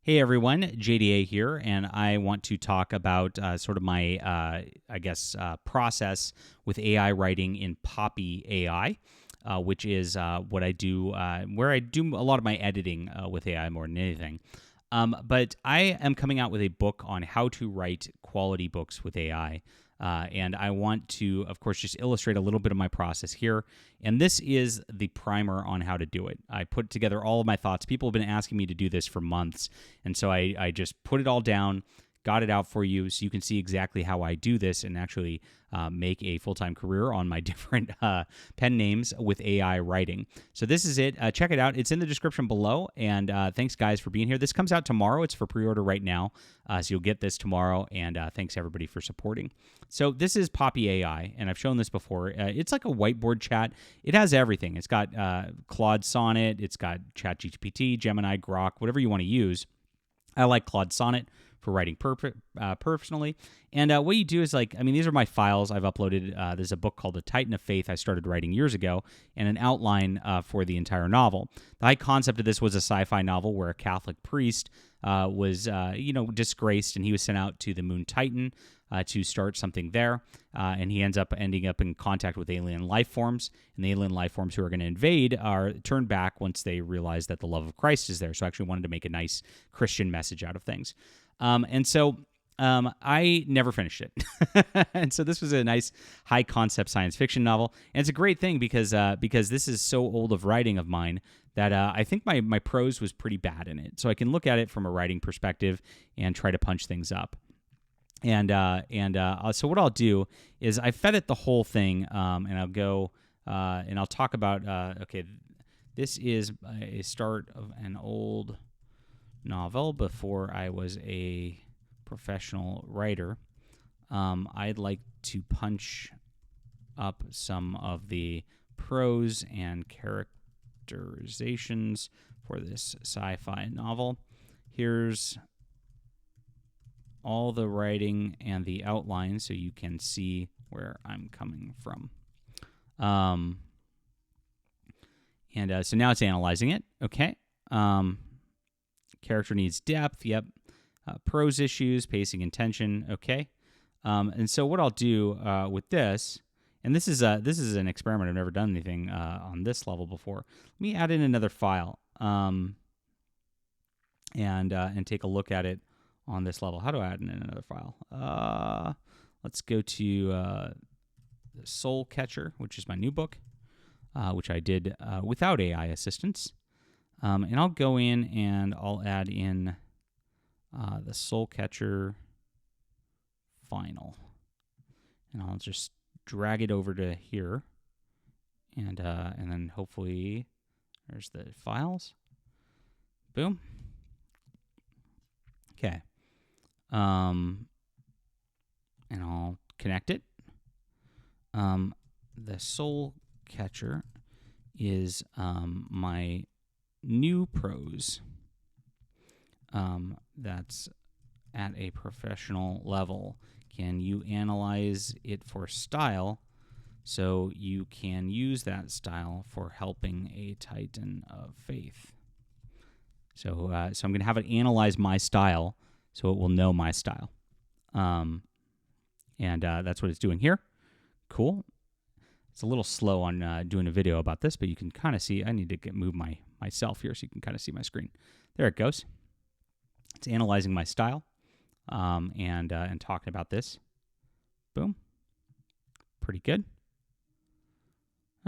Hey everyone, JDA here, and I want to talk about sort of my, process with AI writing in Poppy AI, which is what I do, where I do a lot of my editing with AI more than anything. But I am coming out with a book on how to write quality books with AI. And I want to, of course, just illustrate a little bit of my process here. And this is the primer on how to do it. I put together all of my thoughts. People have been asking me to do this for months. And so I just put it all down, got it out for you so you can see exactly how I do this and actually make a full-time career on my different pen names with AI writing. So this is it. Check it out. It's in the description below. And thanks, guys, for being here. This comes out tomorrow. It's for pre-order right now. So you'll get this tomorrow. And thanks, everybody, for supporting. So this is Poppy AI, and I've shown this before. It's like a whiteboard chat. It has everything. It's got Claude Sonnet. It's got ChatGPT, Gemini, Grok, whatever you want to use. I like Claude Sonnet for writing personally. And what you do is these are my files I've uploaded. There's a book called The Titan of Faith I started writing years ago, and an outline for the entire novel. The high concept of this was a sci-fi novel where a Catholic priest was disgraced, and he was sent out to the moon Titan to start something there, and he ending up in contact with alien life forms, and the alien life forms who are going to invade are turned back once they realize that the love of Christ is there. So I actually wanted to make a nice Christian message out of things. I never finished it. And so this was a nice high concept science fiction novel. And it's a great thing because this is so old of writing of mine that I think my prose was pretty bad in it. So I can look at it from a writing perspective and try to punch things up. So what I'll do is I fed it the whole thing, and I'll go and I'll talk about, this is a start of an old novel before I was a professional writer. I'd like to punch up some of the prose and characterizations for this sci-fi novel. Here's all the writing and the outline so you can see where I'm coming from. So now it's analyzing it. Okay. Character needs depth. Yep. Prose issues, pacing and tension. Okay. And so what I'll do with this, and this is an experiment. I've never done anything on this level before. Let me add in another file and take a look at it on this level. How do I add in another file? Let's go to the Soul Catcher, which is my new book, which I did without AI assistance. And I'll go in and I'll add in the Soul Catcher final. And I'll just drag it over to here. And then hopefully there's the files. Boom. Okay. And I'll connect it. The Soul Catcher is my new prose that's at a professional level. Can you analyze it for style so you can use that style for helping a Titan of faith? So I'm going to have it analyze my style so it will know my style. And that's what it's doing here. Cool. It's a little slow on doing a video about this, but you can kind of see. I need to move myself here so you can kind of see my screen. There it goes. It's analyzing my style and talking about this. Boom. Pretty good.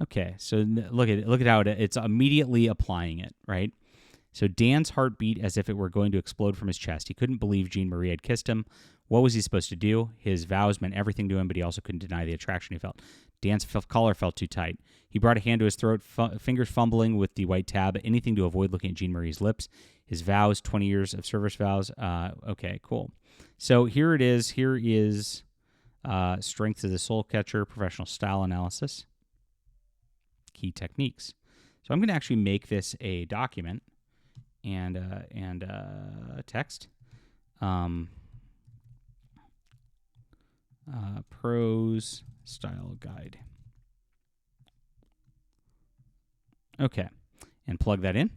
Okay, so look at how it's immediately applying it, right? So Dan's heart beat as if it were going to explode from his chest. He couldn't believe Jean Marie had kissed him. What was he supposed to do? His vows meant everything to him, but he also couldn't deny the attraction he felt. Dan's collar felt too tight. He brought a hand to his throat, fingers fumbling with the white tab, anything to avoid looking at Jean Marie's lips. His vows, 20 years of service vows. Okay, cool. So here it is. Here is Strengths of the Soul Catcher, Professional Style Analysis, Key Techniques. So I'm going to actually make this a document and text. Prose Style Guide. Okay, and plug that in.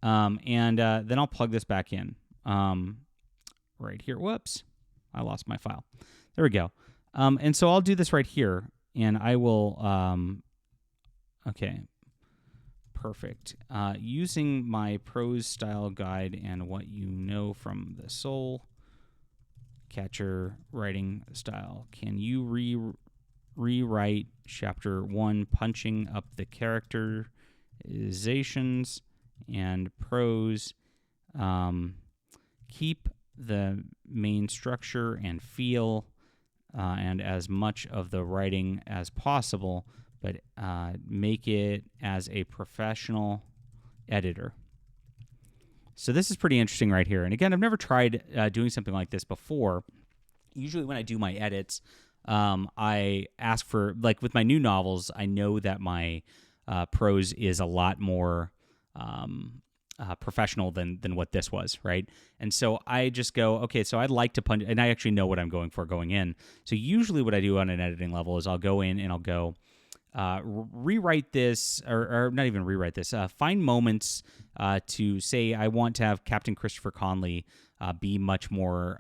Then I'll plug this back in. right here. Whoops, I lost my file. There we go. And so I'll do this right here, and I will. Okay, perfect. Using my prose style guide and what you know from the soul catcher writing style, can you rewrite chapter 1, punching up the characterizations and prose? Keep the main structure and feel and as much of the writing as possible, but make it as a professional editor. So this is pretty interesting right here. And again, I've never tried doing something like this before. Usually when I do my edits, I ask for, like with my new novels, I know that my prose is a lot more professional than what this was, right? And so I just go, okay, so I'd like to punch, and I actually know what I'm going for going in. So usually what I do on an editing level is I'll go in and I'll go, rewrite this, or not even rewrite this, find moments to say I want to have Captain Christopher Conley be much more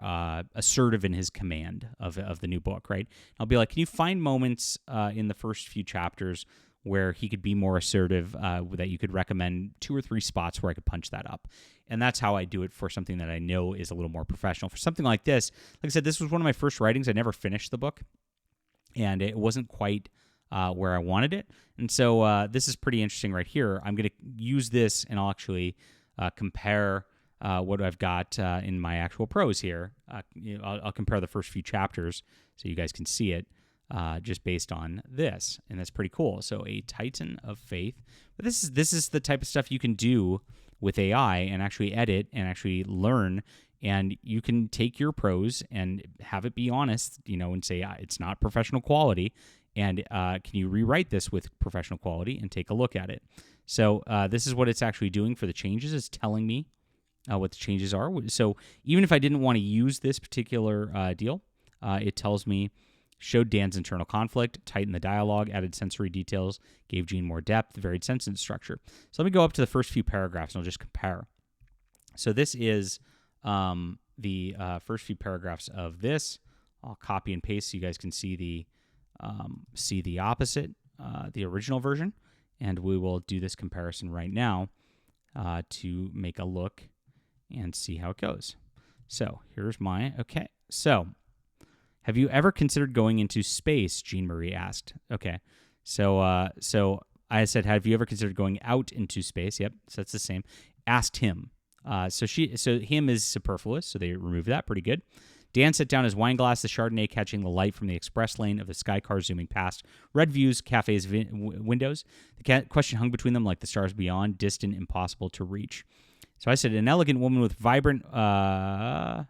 assertive in his command of the new book, right? I'll be like, can you find moments in the first few chapters where he could be more assertive, that you could recommend 2 or 3 spots where I could punch that up. And that's how I do it for something that I know is a little more professional. For something like this, like I said, this was one of my first writings. I never finished the book, and it wasn't quite where I wanted it. And so this is pretty interesting right here. I'm going to use this, and I'll actually compare what I've got in my actual prose here. I'll compare the first few chapters so you guys can see it. Just based on this, and that's pretty cool. So a Titan of Faith. But this is the type of stuff you can do with AI and actually edit and actually learn. And you can take your prose and have it be honest, and say it's not professional quality. And can you rewrite this with professional quality and take a look at it? So this is what it's actually doing for the changes. It's telling me what the changes are. So even if I didn't want to use this particular deal, it tells me. Showed Dan's internal conflict, tightened the dialogue, added sensory details, gave Jean more depth, varied sentence structure. So let me go up to the first few paragraphs, and I'll just compare. So this is the first few paragraphs of this. I'll copy and paste so you guys can see the opposite, the original version, and we will do this comparison right now to make a look and see how it goes. So here's okay. So have you ever considered going into space? Jean Marie asked. Okay, so I said, have you ever considered going out into space? Yep, so that's the same. Asked him. So him is superfluous, so they removed that. Pretty good. Dan set down his wine glass, the Chardonnay catching the light from the express lane of the sky car zooming past. Red views, cafes, windows. The question hung between them like the stars beyond, distant, impossible to reach. So I said, an elegant woman with vibrant, red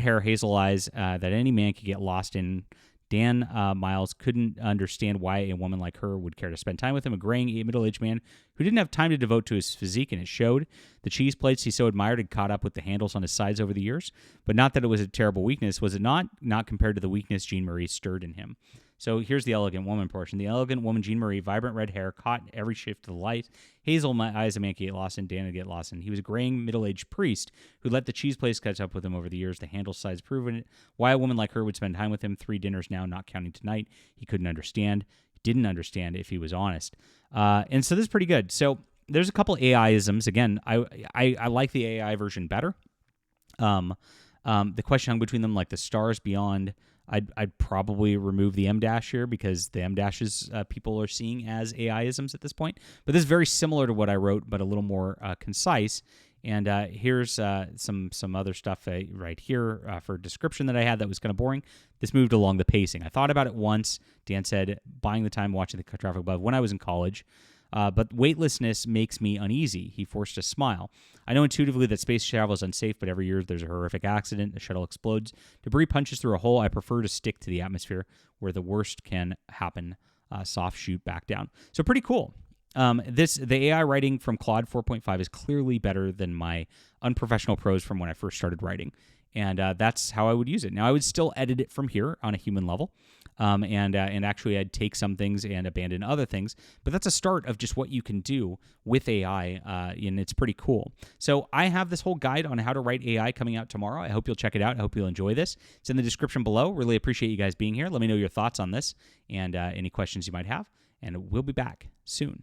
hair, hazel eyes that any man could get lost in. Dan Miles couldn't understand why a woman like her would care to spend time with him, a graying middle-aged man who didn't have time to devote to his physique, and it showed. The cheese plates he so admired had caught up with the handles on his sides over the years, but not that it was a terrible weakness. Was it not? Not compared to the weakness Jean Marie stirred in him. So here's the elegant woman portion. The elegant woman, Jean Marie, vibrant red hair, caught every shift of the light. Hazel eyes, a man could get lost in, Dan would get lost in. He was a graying, middle-aged priest who let the cheese place catch up with him over the years. The handle sides proven it. Why a woman like her would spend time with him, 3 dinners now, not counting tonight, he couldn't understand. He didn't understand if he was honest. And so this is pretty good. So there's a couple AI-isms. Again, I like the AI version better. The question hung between them like the stars beyond. I'd probably remove the M dash here because the M dashes people are seeing as AI-isms at this point. But this is very similar to what I wrote, but a little more concise. And here's some other stuff right here for description that I had that was kind of boring. This moved along the pacing. I thought about it once. Dan said, buying the time watching the traffic above when I was in college. But weightlessness makes me uneasy. He forced a smile. I know intuitively that space travel is unsafe, but every year there's a horrific accident. The shuttle explodes. Debris punches through a hole. I prefer to stick to the atmosphere where the worst can happen. Soft shoot back down. So pretty cool. The AI writing from Claude 4.5 is clearly better than my unprofessional prose from when I first started writing. And that's how I would use it. Now, I would still edit it from here on a human level. and actually I'd take some things and abandon other things. But that's a start of just what you can do with AI, and it's pretty cool. So I have this whole guide on how to write AI coming out tomorrow. I hope you'll check it out. I hope you'll enjoy this. It's in the description below. Really appreciate you guys being here. Let me know your thoughts on this and any questions you might have, and we'll be back soon.